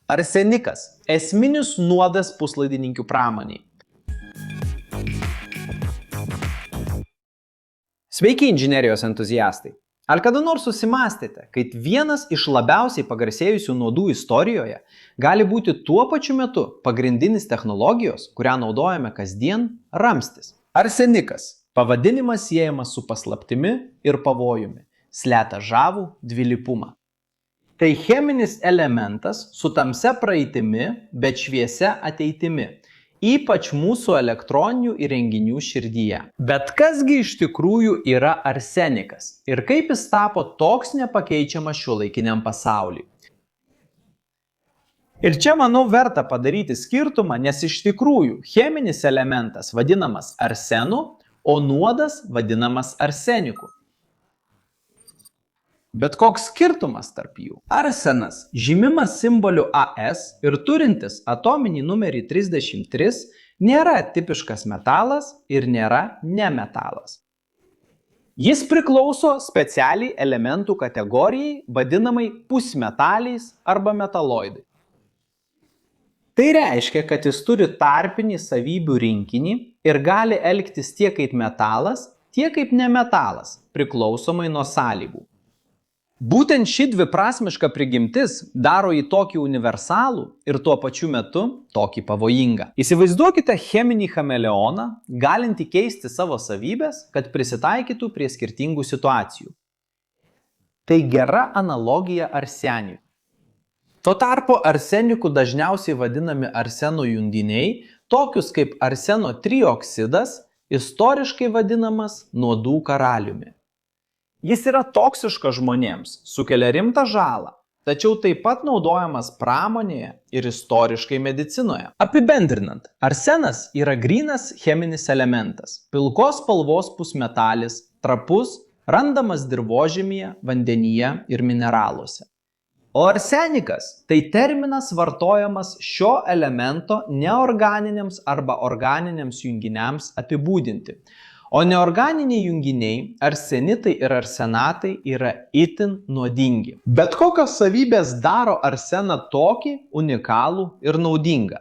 Arsenikas – esminis nuodas puslaidininkių pramoniai. Sveiki, inžinerijos entuziastai! Ar kada nors susimąstėte, kad vienas iš labiausiai pagarsėjusių nuodų istorijoje gali būti tuo pačiu metu pagrindinis technologijos, kurią naudojame kasdien, ramstis? Arsenikas – pavadinimas siejamas su paslaptimi ir pavojumi, slepia žavų dvilypumą. Tai cheminis elementas su tamsia praeitimi, bet šviesia ateitimi, ypač mūsų elektroninių įrenginių širdyje. Bet kasgi iš tikrųjų yra arsenikas ir kaip jis tapo toks nepakeičiamas šiuolaikiniam pasauliui? Ir čia, manau, verta padaryti skirtumą, nes iš tikrųjų cheminis elementas vadinamas arsenu, o nuodas vadinamas arseniku. Bet koks skirtumas tarp jų? Arsenas žymimas simboliu AS ir turintis atominį numerį 33 nėra tipiškas metalas ir nėra nemetalas. Jis priklauso specialiai elementų kategorijai vadinamai pusmetaliais arba metaloidai. Tai reiškia, kad jis turi tarpinį savybių rinkinį ir gali elgtis tiek kaip metalas, tiek kaip nemetalas, priklausomai nuo sąlygų. Būtent ši dviprasmiška prigimtis daro jį tokį universalų ir tuo pačiu metu tokį pavojingą. Įsivaizduokite cheminį chameleoną, galintį keisti savo savybes, kad prisitaikytų prie skirtingų situacijų. Tai gera analogija arseniui. Tuo tarpu arseniku dažniausiai vadinami arseno junginiai, tokius kaip arseno trioksidas, istoriškai vadinamas nuodų karaliumi. Jis yra toksiškas žmonėms, sukelia rimtą žalą, tačiau taip pat naudojamas pramonėje ir istoriškai medicinoje. Apibendrinant, arsenas yra grynas cheminis elementas, pilkos spalvos pusmetalis, trapus, randamas dirvožemyje, vandenyje ir mineraluose. O arsenikas – tai terminas vartojamas šio elemento neorganiniams arba organiniams junginiams apibūdinti. O neorganiniai junginiai, arsenitai ir arsenatai yra itin nuodingi. Bet kokios savybės daro arseną tokį unikalų ir naudingą?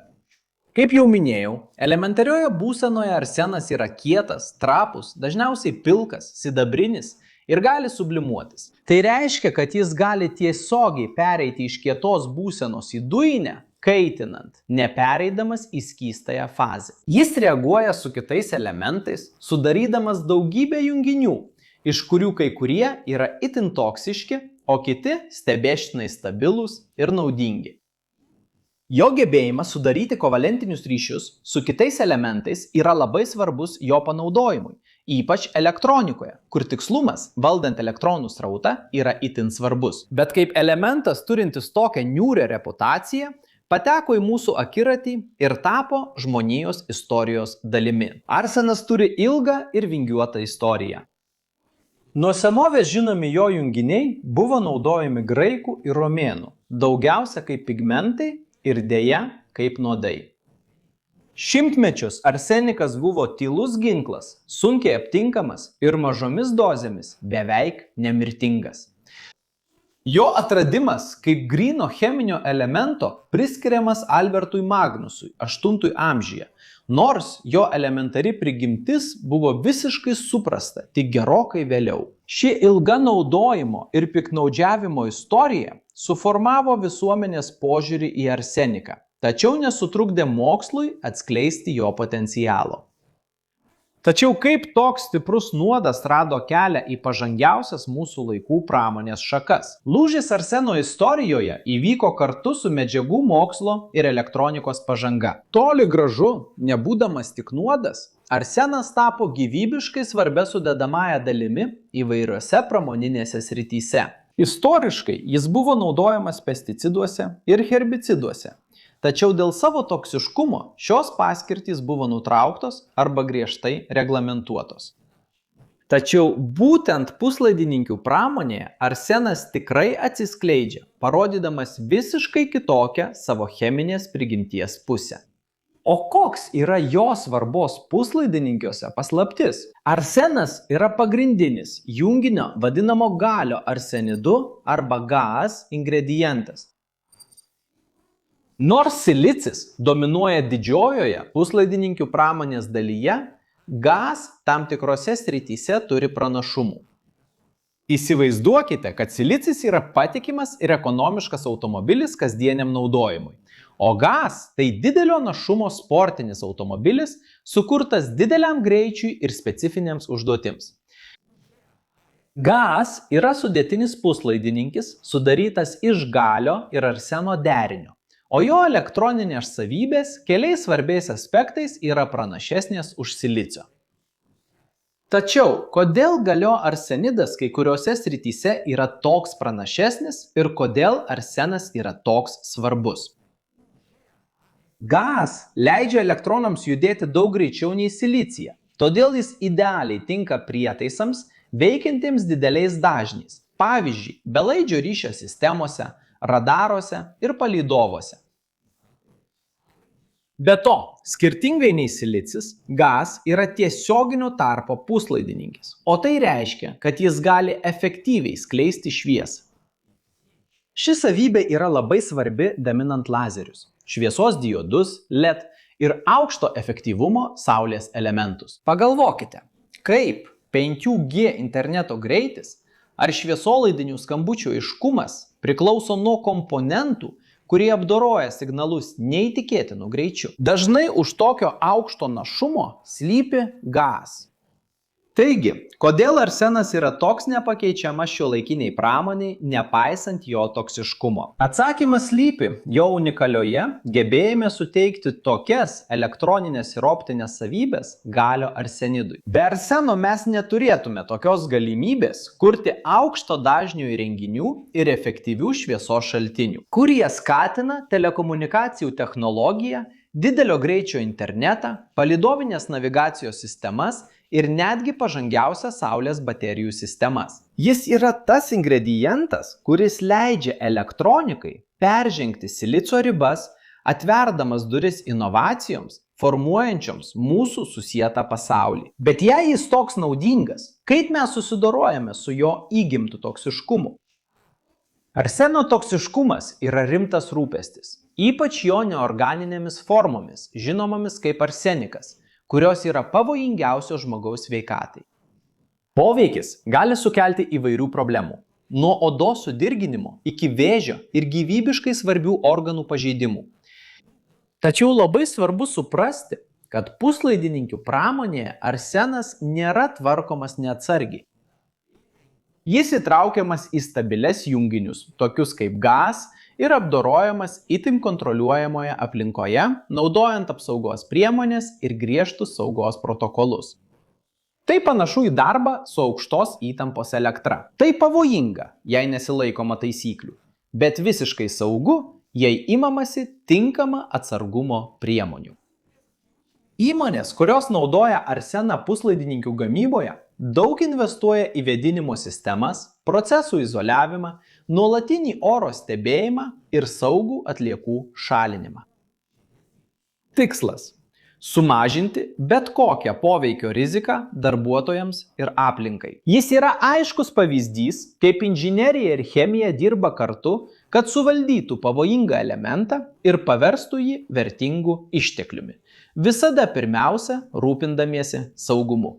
Kaip jau minėjau, elementarioje būsenoje arsenas yra kietas, trapus, dažniausiai pilkas, sidabrinis ir gali sublimuotis. Tai reiškia, kad jis gali tiesiogiai pereiti iš kietos būsenos į dujinę, kaitinant, nepereidamas į skystąją fazę. Jis reaguoja su kitais elementais, sudarydamas daugybę junginių, iš kurių kai kurie yra itin toksiški, o kiti stebėtinai stabilūs ir naudingi. Jo gebėjimas sudaryti kovalentinius ryšius su kitais elementais yra labai svarbus jo panaudojimui, ypač elektronikoje, kur tikslumas, valdant elektronų srautą, yra itin svarbus. Bet kaip elementas turintis tokią niūrią reputaciją, pateko į mūsų akiratį ir tapo žmonijos istorijos dalimi. Arsenas turi ilgą ir vingiuotą istoriją. Nuo senovės žinomi jo junginiai buvo naudojami graikų ir romėnų, daugiausia kaip pigmentai ir deja kaip nuodai. Šimtmečius arsenikas buvo tylus ginklas, sunkiai aptinkamas ir mažomis dozėmis beveik nemirtingas. Jo atradimas kaip gryno cheminio elemento priskiriamas Albertui Magnusui 8 amžiuje, nors jo elementari prigimtis buvo visiškai suprasta tik gerokai vėliau. Ši ilga naudojimo ir piktnaudžiavimo istorija suformavo visuomenės požiūrį į arseniką, tačiau nesutrukdė mokslui atskleisti jo potencialo. Tačiau kaip toks stiprus nuodas rado kelią į pažangiausias mūsų laikų pramonės šakas? Lūžis arseno istorijoje įvyko kartu su medžiagų mokslo ir elektronikos pažanga. Toli gražu, nebūdamas tik nuodas, arsenas tapo gyvybiškai svarbia sudedamąja dalimi įvairiose pramoninėse srityse. Istoriškai jis buvo naudojamas pesticiduose ir herbiciduose. Tačiau dėl savo toksiškumo šios paskirtys buvo nutrauktos arba griežtai reglamentuotos. Tačiau būtent puslaidininkių pramonėje arsenas tikrai atsiskleidžia, parodydamas visiškai kitokią savo cheminės prigimties pusę. O koks yra jo svarbos puslaidininkiuose paslaptis? Arsenas yra pagrindinis junginio vadinamo galio arsenidu arba GAAS ingredientas. Nors silicis dominuoja didžiojoje puslaidininkių pramonės dalyje, GAZ tam tikrose srityse turi pranašumų. Įsivaizduokite, kad silicis yra patikimas ir ekonomiškas automobilis kasdieniam naudojimui, o GAZ tai didelio našumo sportinis automobilis, sukurtas dideliam greičiui ir specifinėms užduotims. GAZ yra sudėtinis puslaidininkis, sudarytas iš galio ir arseno derinio, o jo elektroninės savybės keliais svarbiais aspektais yra pranašesnės už silicio. Tačiau, kodėl galio arsenidas kai kuriuose srityse yra toks pranašesnis ir kodėl arsenas yra toks svarbus? GAZ leidžia elektronams judėti daug greičiau nei silicija, todėl jis idealiai tinka prietaisams veikiantiems dideliais dažniais, pavyzdžiui, belaidžio ryšio sistemose, radaruose ir palydovuose. Be to, skirtingai nei silicis, GAZ yra tiesioginio tarpo puslaidininkis, o tai reiškia, kad jis gali efektyviai skleisti šviesą. Ši savybė yra labai svarbi gaminant lazerius, šviesos diodus, LED ir aukšto efektyvumo saulės elementus. Pagalvokite, kaip 5G interneto greitis ar šviesolaidinių skambučių aiškumas priklauso nuo komponentų, kurie apdoroja signalus neįtikėtinu greičiu. Dažnai už tokio aukšto našumo slypi GAZ. Taigi, kodėl arsenas yra toks nepakeičiamas šiuolaikiniai pramoniai, nepaisant jo toksiškumo? Atsakymas slypi jo unikalioje gebėjime suteikti tokias elektroninės ir optinės savybės galio arsenidui. Be arseno mes neturėtume tokios galimybės kurti aukšto dažnio įrenginių ir efektyvių šviesos šaltinių, kurie skatina telekomunikacijų technologiją, didelio greičio internetą, palydovinės navigacijos sistemas ir netgi pažangiausias saulės baterijų sistemas. Jis yra tas ingredientas, kuris leidžia elektronikai peržengti silicio ribas, atverdamas duris inovacijoms, formuojančioms mūsų susietą pasaulį. Bet jei jis toks naudingas, kaip mes susidorojame su jo įgimtu toksiškumu? Arseno toksiškumas yra rimtas rūpestis, ypač jo neorganinėmis formomis, žinomomis kaip arsenikas, kurios yra pavojingiausios žmogaus sveikatai. Poveikis gali sukelti įvairių problemų, nuo odos sudirginimo iki vėžio ir gyvybiškai svarbių organų pažeidimų. Tačiau labai svarbu suprasti, kad puslaidininkių pramonėje arsenas nėra tvarkomas neatsargiai. Jis įtraukiamas į stabilias junginius, tokius kaip GAZ, ir apdorojamas itin kontroliuojamoje aplinkoje, naudojant apsaugos priemonės ir griežtus saugos protokolus. Tai panašu į darbą su aukštos įtampos elektra. Tai pavojinga, jei nesilaikoma taisyklių, bet visiškai saugu, jei imamasi tinkama atsargumo priemonių. Įmonės, kurios naudoja arseną puslaidininkių gamyboje, daug investuoja į vėdinimo sistemas, procesų izoliavimą, nuolatinį oro stebėjimą ir saugų atliekų šalinimą. Tikslas – sumažinti bet kokią poveikio riziką darbuotojams ir aplinkai. Jis yra aiškus pavyzdys, kaip inžinerija ir chemija dirba kartu, kad suvaldytų pavojingą elementą ir paverstų jį vertingu ištekliumi. Visada pirmiausia rūpindamiesi saugumu.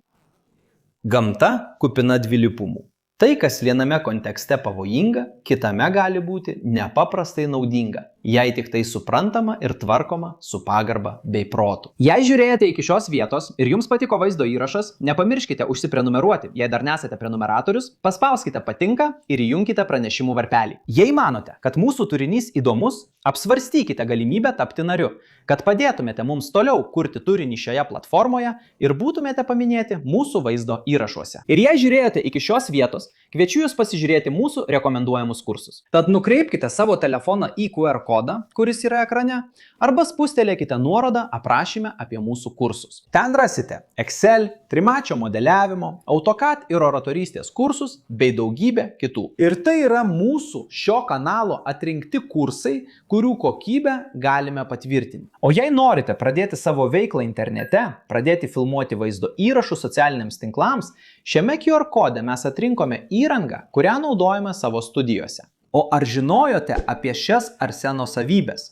Gamta kupina dvilypumų. Tai, kas viename kontekste pavojinga, kitame gali būti nepaprastai naudinga, jei tik tai suprantama ir tvarkoma su pagarba bei protu. Jei žiūrėjote iki šios vietos ir jums patiko vaizdo įrašas, nepamirškite užsiprenumeruoti. Jei dar nesate prenumeratorius, paspauskite patinka ir įjunkite pranešimų varpelį. Jei manote, kad mūsų turinys įdomus, apsvarstykite galimybę tapti nariu, kad padėtumėte mums toliau kurti turinį šioje platformoje ir būtumėte paminėti mūsų vaizdo įrašuose. Ir jei žiūrėjote iki šios vietos, kviečiu jūs pasižiūrėti mūsų rekomenduojamus kursus. Tad nukreipkite savo telefoną į QR kodą, kuris yra ekrane, arba spustelėkite nuorodą aprašyme apie mūsų kursus. Ten rasite Excel, trimačio modeliavimo, AutoCAD ir oratorystės kursus bei daugybę kitų. Ir tai yra mūsų šio kanalo atrinkti kursai, kurių kokybę galime patvirtinti. O jei norite pradėti savo veiklą internete, pradėti filmuoti vaizdo įrašus socialiniams tinklams, šiame QR kode mes atrinkome įrangą, kurią naudojame savo studijose. O ar žinojote apie šias arseno savybes?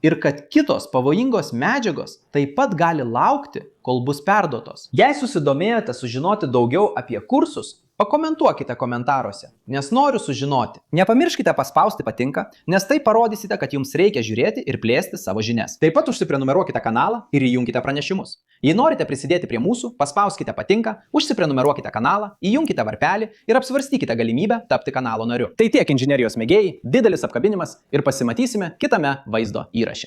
ir kad kitos pavojingos medžiagos taip pat gali laukti, kol bus perduotos. Jei susidomėjote sužinoti daugiau apie kursus, pakomentuokite komentaruose, nes noriu sužinoti. Nepamirškite paspausti patinka, nes tai parodysite, kad jums reikia žiūrėti ir plėsti savo žinias. Taip pat užsiprenumeruokite kanalą ir įjunkite pranešimus. Jei norite prisidėti prie mūsų, paspauskite patinka, užsiprenumeruokite kanalą, įjunkite varpelį ir apsvarstykite galimybę tapti kanalo nariu. Tai tiek inžinerijos mėgėjai, didelis apkabinimas ir pasimatysime kitame vaizdo įraše.